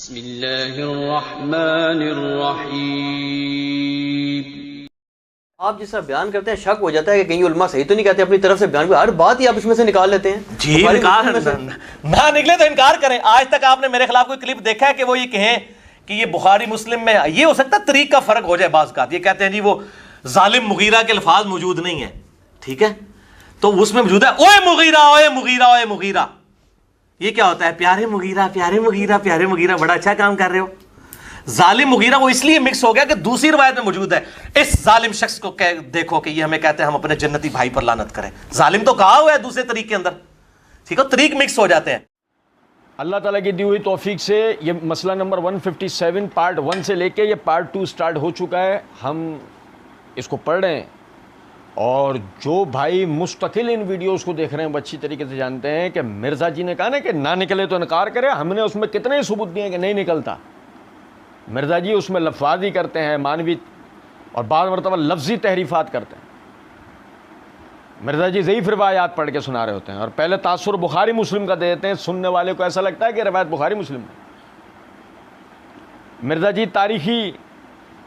بسم اللہ الرحمن الرحیم۔ آپ جس طرح بیان کرتے ہیں شک ہو جاتا ہے کہ کہیں علماء صحیح تو نہیں کہتے اپنی طرف سے بیان کو، ہر بات ہی آپ اس میں سے نکال لیتے ہیں۔ جی انکار نہ نکلے تو انکار کریں۔ آج تک آپ نے میرے خلاف کوئی کلپ دیکھا ہے کہ وہ یہ کہیں کہ یہ بخاری مسلم میں یہ ہو سکتا ہے طریق کا فرق ہو جائے بعض کا، یہ کہتے ہیں جی وہ ظالم مغیرہ کے الفاظ موجود نہیں ہیں، ٹھیک ہے، تو اس میں موجود ہے اوے مغیرہ اوے مغیرہ اوے مغیرہ۔ یہ کیا ہوتا ہے؟ پیارے مغیرہ پیارے مغیرہ پیارے مغیرہ، بڑا اچھا کام کر رہے ہو۔ ظالم مغیرہ وہ اس لیے مکس ہو گیا کہ دوسری روایت میں موجود ہے اس ظالم شخص کو دیکھو کہ یہ ہمیں کہتے ہیں ہم اپنے جنتی بھائی پر لعنت کریں۔ ظالم تو کہا ہوا ہے دوسرے طریق کے اندر، ٹھیک ہے، طریق مکس ہو جاتے ہیں۔ اللہ تعالیٰ کی دی ہوئی توفیق سے یہ مسئلہ نمبر 157 پارٹ 1 سے لے کے یہ پارٹ 2 سٹارٹ ہو چکا ہے، ہم اس کو پڑھ رہے ہیں، اور جو بھائی مستقل ان ویڈیوز کو دیکھ رہے ہیں وہ اچھی طریقے سے جانتے ہیں کہ مرزا جی نے کہا نا کہ نہ نکلے تو انکار کرے، ہم نے اس میں کتنے ثبوت دیے کہ نہیں نکلتا۔ مرزا جی اس میں لفاظی کرتے ہیں، مانوی اور بعض مرتبہ لفظی تحریفات کرتے ہیں۔ مرزا جی ضعیف روایات پڑھ کے سنا رہے ہوتے ہیں اور پہلے تاثر بخاری مسلم کا دیتے ہیں، سننے والے کو ایسا لگتا ہے کہ روایت بخاری مسلم ہے۔ مرزا جی تاریخی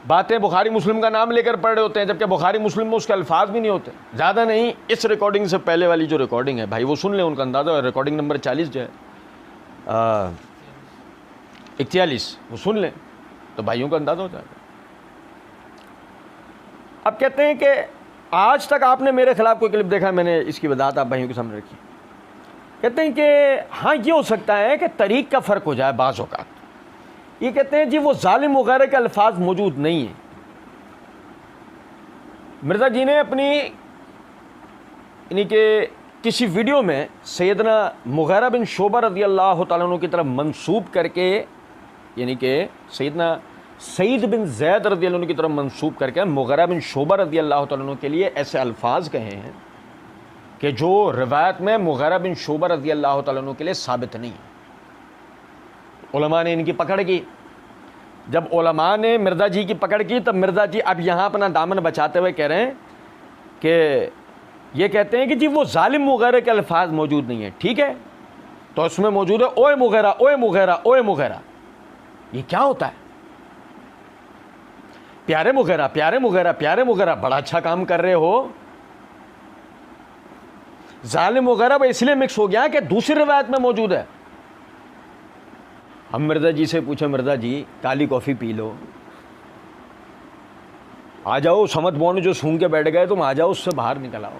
باتیں بخاری مسلم کا نام لے کر پڑھ رہے ہوتے ہیں، جبکہ بخاری مسلم میں اس کے الفاظ بھی نہیں ہوتے۔ زیادہ نہیں، اس ریکارڈنگ سے پہلے والی جو ریکارڈنگ ہے بھائی وہ سن لیں، ان کا اندازہ ہے۔ ریکارڈنگ نمبر 40 جو ہے 41 وہ سن لیں تو بھائیوں کا اندازہ ہو جائے گا۔ اب کہتے ہیں کہ آج تک آپ نے میرے خلاف کوئی کلپ دیکھا، میں نے اس کی وضاحت آپ بھائیوں کے سامنے رکھی۔ کہتے ہیں کہ ہاں یہ ہو سکتا ہے کہ طریق کا فرق ہو جائے بعض اوقات۔ یہ کہتے ہیں جی وہ ظالم وغیرہ کے الفاظ موجود نہیں ہیں۔ مرزا جی نے اپنی یعنی کہ کسی ویڈیو میں سیدنا مغیرہ بن شعبہ رضی اللہ تعالیٰ عنہ کی طرف منسوب کر کے، یعنی کہ سیدنا سعید بن زید رضی اللہ عنہ کی طرف منسوب کر کے مغیرہ بن شعبہ رضی اللہ تعالیٰ عنہ کے لیے ایسے الفاظ کہے ہیں کہ جو روایت میں مغیرہ بن شعبہ رضی اللہ تعالیٰ عنہ کے لیے ثابت نہیں ہے۔ علماء نے ان کی پکڑ کی، جب علماء نے مرزا جی کی پکڑ کی تب مرزا جی اب یہاں اپنا دامن بچاتے ہوئے کہہ رہے ہیں کہ یہ کہتے ہیں کہ جی وہ ظالم وغیرہ کے الفاظ موجود نہیں ہیں، ٹھیک ہے، تو اس میں موجود ہے اوے مغیرہ اوے مغیرہ اوے مغیرہ۔ یہ کیا ہوتا ہے؟ پیارے مغیرہ پیارے مغیرہ پیارے مغیرہ، بڑا اچھا کام کر رہے ہو۔ ظالم وغیرہ وہ اس لیے مکس ہو گیا کہ دوسری روایت میں موجود ہے۔ ہم مرزا جی سے پوچھیں، مرزا جی کالی کافی پی لو، آ جاؤ، سمت بون جو سونگ کے بیٹھ گئے تم آ جاؤ، اس سے باہر نکل آؤ۔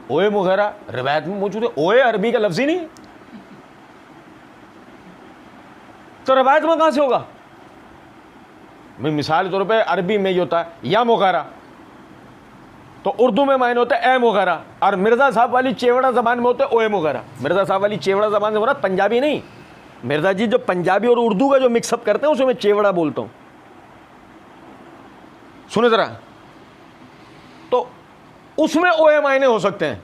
اوے مغیرہ روایت میں موجود ہے، اوے عربی کا لفظ ہی نہیں تو روایت میں کہاں سے ہوگا؟ مثال کے طور پہ عربی میں یہ ہوتا ہے یا مغیرہ، تو اردو میں معنی ہوتا ہے اے مغیرہ، اور مرزا صاحب والی چیوڑا زبان میں ہوتا ہے اوے مغیرہ۔ مرزا صاحب والی چیوڑا زبان سے مراد پنجابی نہیں، مرزا جی جو پنجابی اور اردو کا جو مکس اپ کرتے ہیں اسے میں چیوڑا بولتا ہوں، سنیں ذرا۔ تو اس میں اوے معنی ہو سکتے ہیں،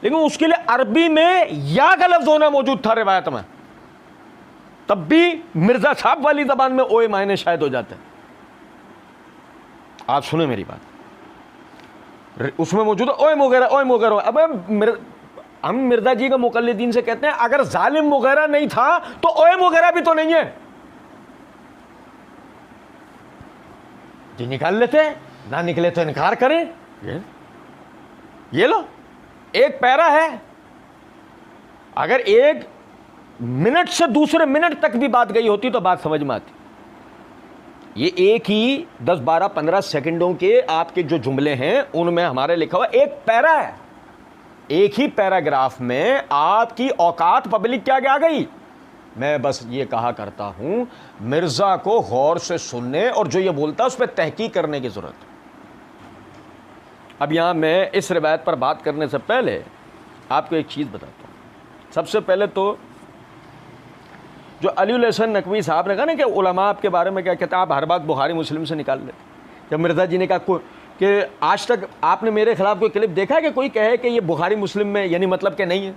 لیکن اس کے لیے عربی میں یا کا لفظ ہونا موجود تھا روایت میں، تب بھی مرزا صاحب والی زبان میں اوے معنی شاید ہو جاتے ہیں۔ آپ سنیں میری بات، اس میں موجود ہے اوے مغیرہ اوے مغیرہ۔ اب ہم مرزا جی کا مقلدین سے کہتے ہیں اگر ظالم مغیرہ نہیں تھا تو اوے مغیرہ بھی تو نہیں ہے، جی نکال لیتے ہیں، نہ نکلے تو انکار کریں۔ یہ لو ایک پیرا ہے، اگر ایک منٹ سے دوسرے منٹ تک بھی بات گئی ہوتی تو بات سمجھ میں آتی۔ یہ ایک ہی 10 12 15 سیکنڈوں کے آپ کے جو جملے ہیں ان میں ہمارے لکھا ہوا ایک پیرا ہے، ایک ہی پیراگراف میں آپ کی اوقات پبلک کیا آ گئی۔ میں بس یہ کہا کرتا ہوں مرزا کو غور سے سننے اور جو یہ بولتا ہے اس پہ تحقیق کرنے کی ضرورت۔ اب یہاں میں اس روایت پر بات کرنے سے پہلے آپ کو ایک چیز بتاتا ہوں۔ سب سے پہلے تو جو علی الحسن نقوی صاحب نے کہا نا کہ علماء آپ کے بارے میں کیا کہتے ہیں، آپ ہر بات بخاری مسلم سے نکال لیتے۔ جب مرزا جی نے کہا کہ آج تک آپ نے میرے خلاف کوئی کلپ دیکھا ہے کہ کوئی کہے کہ یہ بخاری مسلم میں یعنی مطلب کہ نہیں ہے؟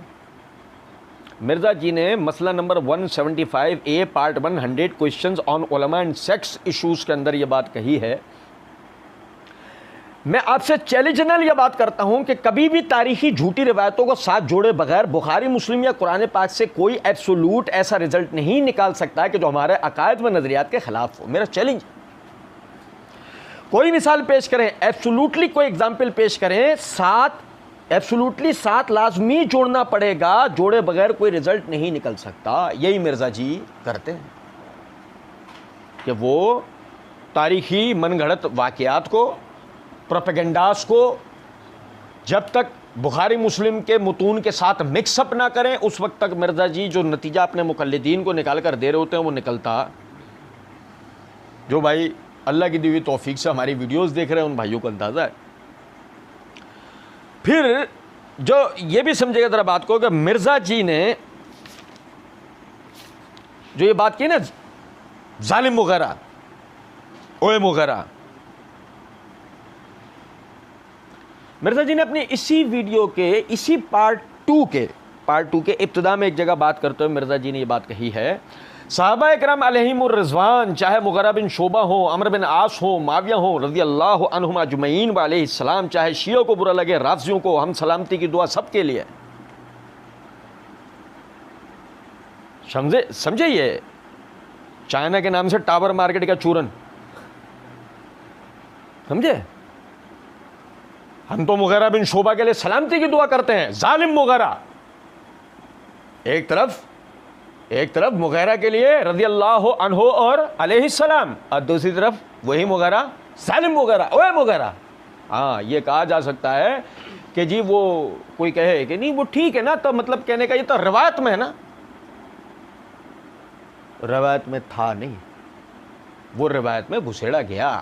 مرزا جی نے مسئلہ نمبر 175A پارٹ 100 کویشچنز آن علماء اینڈ سیکس ایشوز کے اندر یہ بات کہی ہے میں آپ سے چیلنجنل یہ بات کرتا ہوں کہ کبھی بھی تاریخی جھوٹی روایتوں کو ساتھ جوڑے بغیر بخاری مسلم یا قرآن پاک سے کوئی ایبسولوٹ ایسا رزلٹ نہیں نکال سکتا کہ جو ہمارے عقائد و نظریات کے خلاف ہو. میرا چیلنج، کوئی مثال پیش کریں، ایبسولوٹلی کوئی ایگزامپل پیش کریں، ایبسولوٹلی ساتھ لازمی جوڑنا پڑے گا، جوڑے بغیر کوئی رزلٹ نہیں نکل سکتا. یہی مرزا جی کرتے ہیں کہ وہ تاریخی من گھڑت واقعات کو، پروپیگنڈاس کو جب تک بخاری مسلم کے متون کے ساتھ مکس اپ نہ کریں اس وقت تک مرزا جی جو نتیجہ اپنے مقلدین کو نکال کر دے رہے ہوتے ہیں وہ نکلتا. جو بھائی اللہ کی دی ہوئی توفیق سے ہماری ویڈیوز دیکھ رہے ہیں ان بھائیوں کو اندازہ ہے. پھر جو یہ بھی سمجھے گا ذرا بات کو کہ مرزا جی نے جو یہ بات کی نا ظالم وغیرہ، اوے وغیرہ، مرزا جی نے اپنی اسی ویڈیو کے اسی پارٹ ٹو کے ابتدا میں ایک جگہ بات کرتے ہوئے مرزا جی نے یہ بات کہی ہے، صحابہ اکرام علیہم الرضوان، چاہے مغیرہ بن شعبہ ہوں، عمرو بن عاص ہوں، معاویہ ہوں رضی اللہ عنہم اجمعین و علیہ السلام، چاہے شیعوں کو برا لگے، رافضیوں کو، ہم سلامتی کی دعا سب کے لیے. سمجھے یہ چائنا کے نام سے ٹاور مارکیٹ کا چورن، سمجھے؟ ہم تو مغیرہ بن شعبہ کے لیے سلامتی کی دعا کرتے ہیں. ظالم مغیرہ ایک طرف مغیرہ کے لیے رضی اللہ عنہ اور علیہ السلام، اور دوسری طرف وہی مغیرہ ظالم مغیرہ، اوے مغیرہ. ہاں یہ کہا جا سکتا ہے کہ جی وہ کوئی کہے کہ نہیں وہ ٹھیک ہے نا، تو مطلب کہنے کا یہ تو روایت میں ہے نا. روایت میں تھا نہیں، وہ روایت میں گھسیڑا گیا.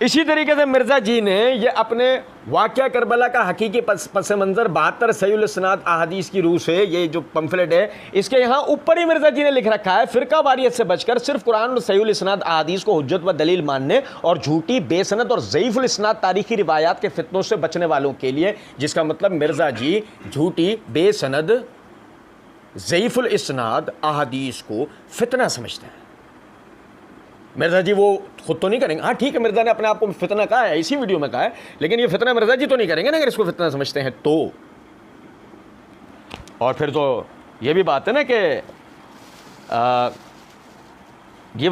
اسی طریقے سے مرزا جی نے یہ اپنے واقعہ کربلا کا حقیقی پس منظر 72 صحیح الاسناد احادیث کی روح سے، یہ جو پمفلٹ ہے اس کے یہاں اوپر ہی مرزا جی نے لکھ رکھا ہے، فرقہ واریت سے بچ کر صرف قرآن اور صحیح الاسناد احادیث کو حجت و دلیل ماننے اور جھوٹی بے سند اور ضعیف الاسناد تاریخی روایات کے فتنوں سے بچنے والوں کے لیے. جس کا مطلب مرزا جی جھوٹی بے سند ضعیف الاسناد احادیث کو فتنہ سمجھتے ہیں. مرزا جی وہ خود تو نہیں کریں گے، ہاں ٹھیک ہے مرزا نے اپنے آپ کو فتنہ کہا ہے، اسی ویڈیو میں کہا ہے، لیکن یہ فتنہ مرزا جی تو نہیں کریں گے نا اگر اس کو فتنہ سمجھتے ہیں تو. اور پھر تو یہ بھی بات ہے نا کہ یہ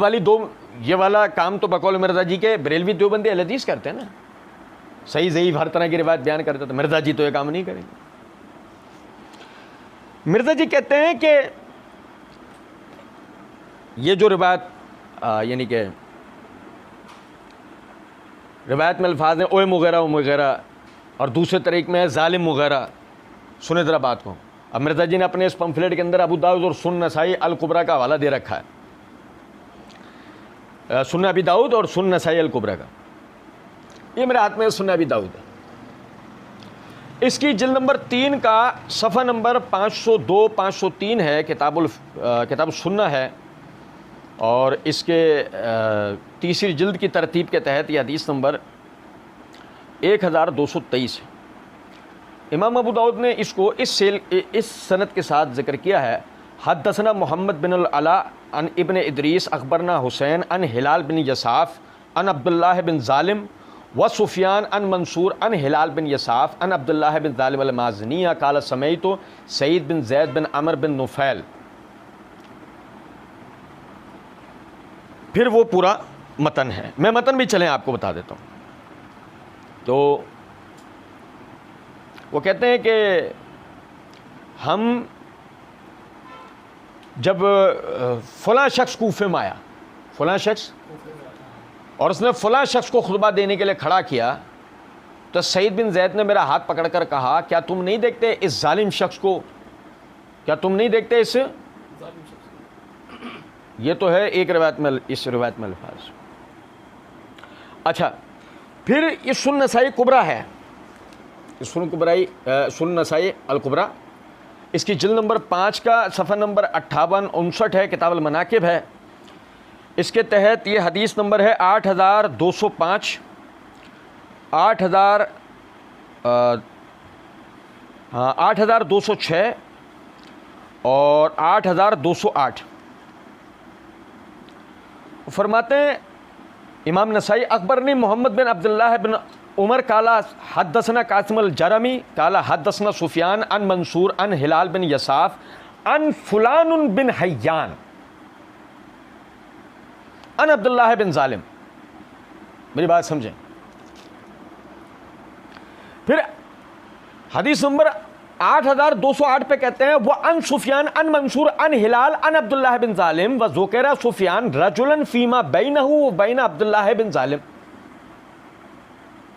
والا کام تو بقول مرزا جی کے بریلوی دیوبندی اہل حدیث کرتے ہیں نا، صحیح ضعیف ہر طرح کی روایت بیان کرتے، تو مرزا جی تو یہ کام نہیں کریں گے. مرزا جی کہتے ہیں کہ یہ جو روایت یعنی کہ روایت میں الفاظ ہیں اوے مغیرہ و مغیرہ، اور دوسرے طریق میں ہے ظالم مغیرہ. سنیں ذرا بات کو. اب مرزا جی نے اپنے اس پمفلیٹ کے اندر ابو داؤد اور سنن نسائی الکبریٰ کا حوالہ دے رکھا ہے، سنن ابی داؤد اور سنن نسائی الکبریٰ کا. یہ میرے ہاتھ میں سنن ابی داؤد ہے، اس کی جلد نمبر 3 کا صفحہ نمبر 502 503 ہے، کتاب السنہ ہے، اور اس کے تیسری جلد کی ترتیب کے تحت یہ حدیث نمبر 1223 ہے. امام ابو داؤد نے اس کو اس سند کے ساتھ ذکر کیا ہے، حدثنا محمد بن العلا عن ابن ادریس اخبرنا حسین عن ہلال بن یساف عن عبداللہ بن ظالم و سفیان عن منصور عن ہلال بن یساف عن عبداللہ بن ظالم المازنیہ قال سمیت سعید بن زید بن عمر بن نفیل. پھر وہ پورا متن ہے، میں متن بھی چلیں آپ کو بتا دیتا ہوں. تو وہ کہتے ہیں کہ ہم جب فلاں شخص کوفے میں آیا، فلاں شخص، اور اس نے فلاں شخص کو خطبہ دینے کے لیے کھڑا کیا، تو سعید بن زید نے میرا ہاتھ پکڑ کر کہا کیا تم نہیں دیکھتے اس ظالم شخص کو، کیا تم نہیں دیکھتے اس یہ تو ہے ایک روایت میں، اس روایت میں الفاظ. اچھا پھر یہ سنن نسائی کبریٰ ہے، سنن نسائی الکبریٰ، اس کی جلد نمبر 5 کا صفحہ نمبر 58-59 ہے، کتاب المناقب ہے. اس کے تحت یہ حدیث نمبر ہے 8205 8206 اور 8208. فرماتے ہیں امام نسائی اخبرنی محمد بن عبداللہ بن عمر قال حدثنا قاسم الجرمی قال حدثنا سفیان عن منصور عن ہلال بن یساف عن فلان بن حیان عن عبداللہ بن ظالم. میری بات سمجھیں. پھر حدیث نمبر 8208 پہ کہتے ہیں وہ ان سفیان ان منصور ان ہلال ان عبداللہ بن ظالم و ذکر سفیان رجلا فیما بینہ و بین عبداللہ بن ظالم.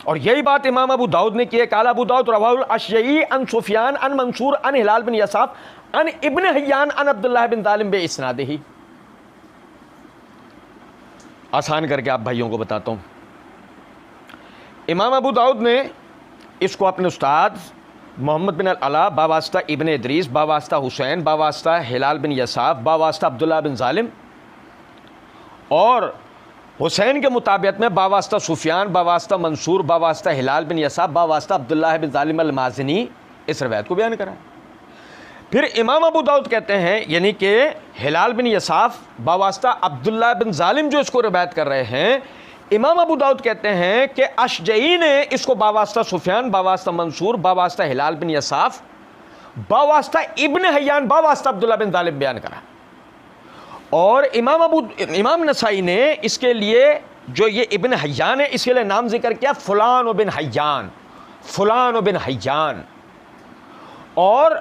اور یہی بات امام ابو داؤد نے کی ہے. قال ابو داؤد رواہ الاشجعی ان سفیان ان منصور ان ہلال بن یساف ان ابن حیان ان عبداللہ بن ظالم بے اسنادہ ہی. آسان کر کے آپ بھائیوں کو بتاتا ہوں. امام ابو داؤد نے اس کو اپنے استاد محمد بن العلا باواسطہ ابن ادریس باواسطہ حسین باواسطہ ہلال بن یساف باواسطہ عبداللہ بن ظالم اور حسین کے مطابقت میں باواسطہ سفیان باواسطہ منصور باواسطہ ہلال بن یساف باواسطہ عبداللہ بن ظالم المازنی اس روایت کو بیان کرا. پھر امام ابو داؤد کہتے ہیں یعنی کہ ہلال بن یساف باواسطہ عبداللہ بن ظالم جو اس کو روایت کر رہے ہیں، امام ابو داؤد کہتے ہیں کہ اشجعی نے اس کو باواسطہ سفیان باواسطہ منصور باواسطہ ہلال بن یساف باواسطہ ابن حیان باواسطہ عبداللہ بن ظالم بیان کرا. اور امام نسائی نے اس کے لیے جو یہ ابن حیان ہے اس کے لیے نام ذکر کیا فلان و بن حیان، فلان و بن حیان. اور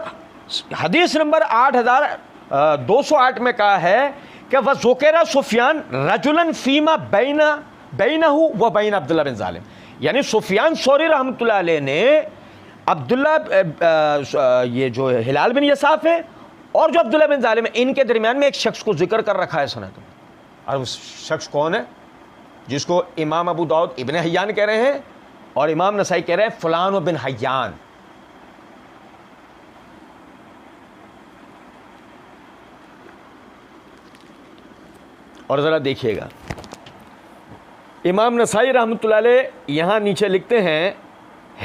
حدیث نمبر 8208 میں کہا ہے کہ وہ ذکر سفیان رجلا فیما بینہ و بین عبداللہ بن ظالم، یعنی سفیان ثوری رحمۃ اللہ علیہ نے عبداللہ یہ جو ہلال بن یساف ہے اور جو عبداللہ بن ظالم ہے ان کے درمیان میں ایک شخص کو ذکر کر رکھا ہے سند میں. اور اس شخص کون ہے؟ جس کو امام ابو داؤد ابن حیان کہہ رہے ہیں اور امام نسائی کہہ رہے ہیں فلان و بن حیان. اور ذرا دیکھیے گا امام نسائی رحمۃ اللہ علیہ یہاں نیچے لکھتے ہیں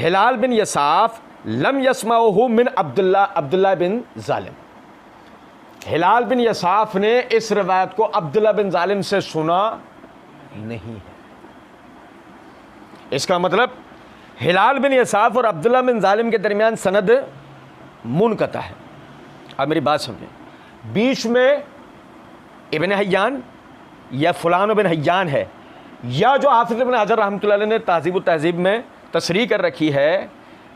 ہلال بن یساف لم یسمعہ من عبداللہ بن ظالم. ہلال بن یساف نے اس روایت کو عبداللہ بن ظالم سے سنا نہیں ہے. اس کا مطلب ہلال بن یساف اور عبداللہ بن ظالم کے درمیان سند منقطع ہے. اب میری بات سمجھیں، بیچ میں ابن حیان یا فلان بن حیان ہے، یا جو حافظ ابن حجر رحمۃ اللہ علیہ نے تہذیب التہذیب میں تصریح کر رکھی ہے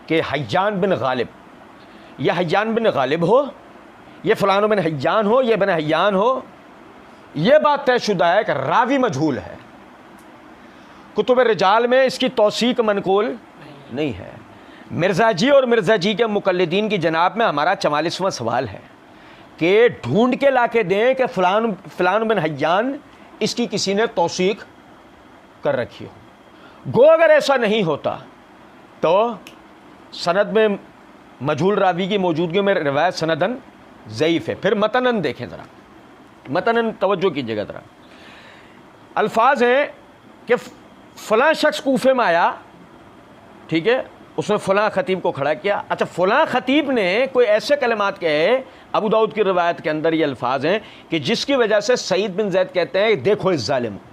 کہ حیان بن غالب، یا حیان بن غالب ہو، یہ فلان بن حیان ہو، یہ بن حیان ہو، یہ بات طے شدہ ہے کہ راوی مجہول ہے. کتب رجال میں اس کی توثیق منقول نہیں ہے. مرزا جی اور مرزا جی کے مقلدین کی جناب میں ہمارا 44واں سوال ہے کہ ڈھونڈ کے لا کے دیں کہ فلان بن حیان اس کی کسی نے توثیق کر رکھی ہو. گو اگر ایسا نہیں ہوتا تو سند میں مجہول راوی کی موجودگی میں روایت سندن ضعیف ہے. پھر متنن دیکھیں ذرا، متنن توجہ کیجیے گا ذرا. الفاظ ہیں کہ فلاں شخص کوفے میں آیا، ٹھیک ہے، اس نے فلاں خطیب کو کھڑا کیا. اچھا، فلاں خطیب نے کوئی ایسے کلمات کہے، ابو داؤد کی روایت کے اندر یہ الفاظ ہیں کہ جس کی وجہ سے سعید بن زید کہتے ہیں دیکھو اس ظالم کو.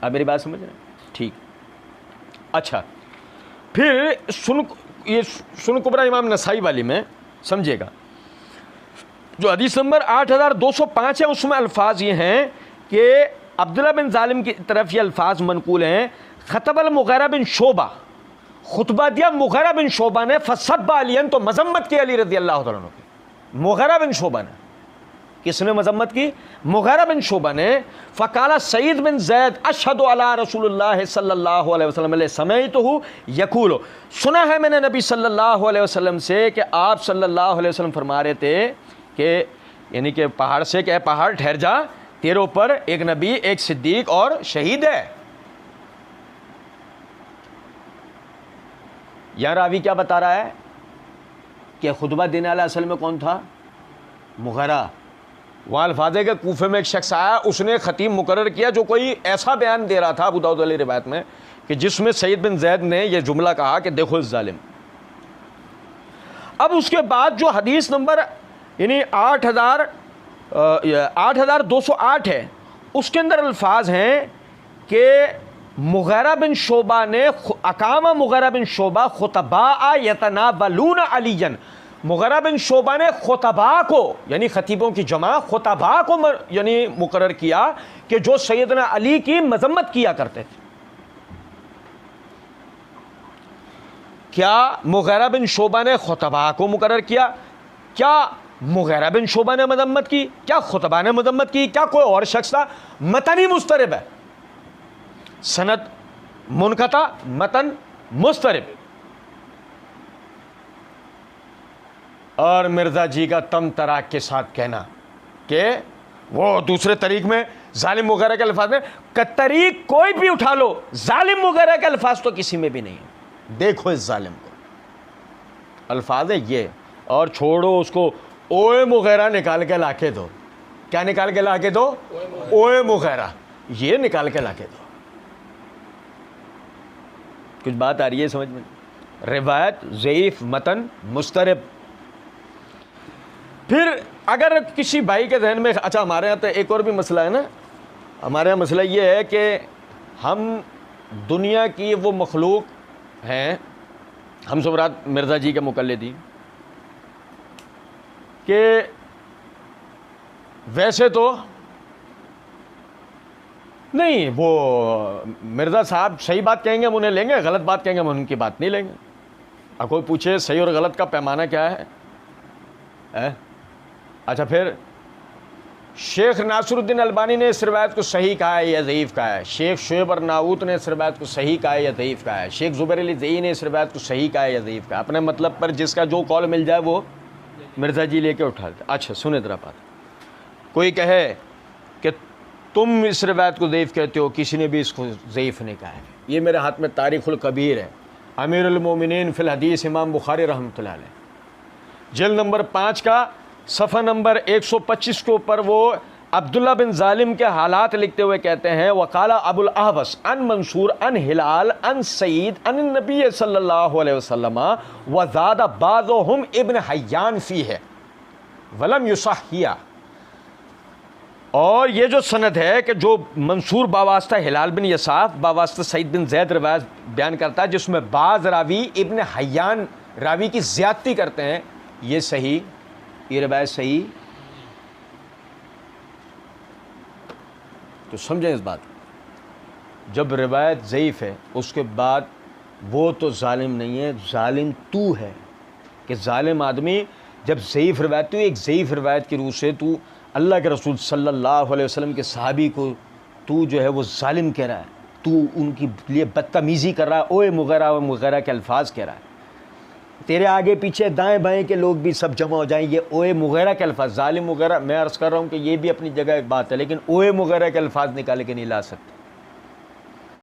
آپ میری بات سمجھ رہے ہیں؟ ٹھیک. اچھا، پھر سن کبرا امام نسائی والی میں سمجھے گا، جو حدیث نمبر 8205 ہے اس میں الفاظ یہ ہیں کہ عبداللہ بن ظالم کی طرف یہ الفاظ منقول ہیں، خطب المغیرہ بن شعبہ، خطبہ دیا مغیرہ بن شعبہ نے، فسب علی، تو مذمت کی علی رضی اللہ تعالیٰ عنہ کی. مغیرہ بن شعبہ نے، کس نے مذمت کی؟ مغیرہ بن شعبہ نے. فقال سعید بن زید اشہد علی رسول اللہ صلی اللہ علیہ وسلم سمعتہ یقول، سنا ہے میں نے نبی صلی اللہ علیہ وسلم سے کہ آپ صلی اللہ علیہ وسلم فرما رہے تھے کہ یعنی کہ پہاڑ سے کہ اے پہاڑ ٹھہر جا، تیرے اوپر ایک نبی، ایک صدیق اور شہید ہے. یہاں راوی کیا بتا رہا ہے کہ خطبہ دینے والا اصل میں کون تھا؟ مغیرہ. وہاں الفاظ ہے کہ کوفے میں ایک شخص آیا، اس نے خطیب مقرر کیا جو کوئی ایسا بیان دے رہا تھا ابو داؤد علی روایت میں کہ جس میں سعید بن زید نے یہ جملہ کہا کہ دیکھو اس ظالم. اب اس کے بعد جو حدیث نمبر یعنی 8208 ہے، اس کے اندر الفاظ ہیں کہ مغیرہ بن شعبہ نے اقامہ مغیرہ بن شعبہ خطباء یتناولون علیًا، مغیرہ بن شعبہ نے خطباء کو یعنی خطیبوں کی جمع خطباء کو یعنی مقرر کیا کہ جو سیدنا علی کی مذمت کیا کرتے تھے۔ کیا مغیرہ بن شعبہ نے خطباء کو مقرر کیا؟ کیا مغیرہ بن شعبہ نے مذمت کی؟ کیا خطباء نے مذمت کی؟ کیا کوئی اور شخص تھا؟ متن ہی مضطرب ہے، سند منقطع، متن مضطرب۔ اور مرزا جی کا تم تراک کے ساتھ کہنا کہ وہ دوسرے طریق میں ظالم وغیرہ کے الفاظ میں، طریق کوئی بھی اٹھا لو، ظالم وغیرہ کے الفاظ تو کسی میں بھی نہیں ہے۔ دیکھو اس ظالم کو، الفاظ ہے یہ، اور چھوڑو اس کو اوے مغیرہ نکال کے لا کے دو۔ کیا نکال کے لا کے دو؟ اوے مغیرہ، یہ نکال کے لا کے دو۔ کچھ بات آ رہی ہے سمجھ میں؟ روایت ضعیف، متن مضطرب۔ پھر اگر کسی بھائی کے ذہن میں، اچھا ہمارے یہاں تو ایک اور بھی مسئلہ ہے نا، ہمارے یہاں مسئلہ یہ ہے کہ ہم دنیا کی وہ مخلوق ہیں، ہم سمرات مرزا جی کے مقلدین، کہ ویسے تو نہیں وہ مرزا صاحب صحیح بات کہیں گے ہم انہیں لیں گے، غلط بات کہیں گے ہم ان کی بات نہیں لیں گے۔ اب کوئی پوچھے صحیح اور غلط کا پیمانہ کیا ہے؟ اچھا پھر شیخ ناصر الدین البانی نے اس روایت کو صحیح کہا ہے یا ضعیف کہا ہے؟ شیخ شعیب ارناؤت نے اس روایت کو صحیح کہا ہے یا ضعیف کہا ہے؟ شیخ زبیر علی زئی نے اس روایت کو صحیح کہا ہے یا ضعیف کہا ہے؟ اپنے مطلب پر جس کا جو قول مل جائے وہ مرزا جی لے کے اٹھا دیتے۔ اچھا سنیں ذرا بات، کوئی کہے کہ تم اس روایت کو ضعیف کہتے ہو، کسی نے بھی اس کو ضعیف نہیں کہا ہے۔ یہ میرے ہاتھ میں تاریخ الکبیر ہے، امیر المومنین فی الحدیث امام بخاری رحمۃ اللہ علیہ، جلد نمبر 5 کا صفحہ نمبر 125 کے اوپر وہ عبداللہ بن ظالم کے حالات لکھتے ہوئے کہتے ہیں، وقال ابو الاحوص عن منصور عن ہلال عن سعید عن النبی صلی اللہ علیہ وسلم وزاد بعضهم ابن حیان فیہ ولم یصحیہ۔ اور یہ جو سند ہے کہ جو منصور باواسطہ ہلال بن یساف باواسطہ سعید بن زید روایت بیان کرتا ہے، جس میں بعض راوی ابن حیان راوی کی زیادتی کرتے ہیں، یہ صحیح، یہ روایت صحیح۔ تو سمجھیں اس بات، جب روایت ضعیف ہے اس کے بعد وہ تو ظالم نہیں ہے، ظالم تو ہے، کہ ظالم آدمی جب ضعیف روایت، تو ایک ضعیف روایت کی روح سے تو اللہ کے رسول صلی اللہ علیہ وسلم کے صحابی کو تو جو ہے وہ ظالم کہہ رہا ہے، تو ان کی لیے بدتمیزی کر رہا ہے، اوے مغیرہ و مغیرہ کے الفاظ کہہ رہا ہے، تیرے آگے پیچھے دائیں بائیں کے لوگ بھی سب جمع ہو جائیں، یہ اوے مغیرہ کے الفاظ، ظالم مغیرہ، میں عرض کر رہا ہوں کہ یہ بھی اپنی جگہ ایک بات ہے، لیکن اوے مغیرہ کے الفاظ نکال کے نہیں لا سکتے۔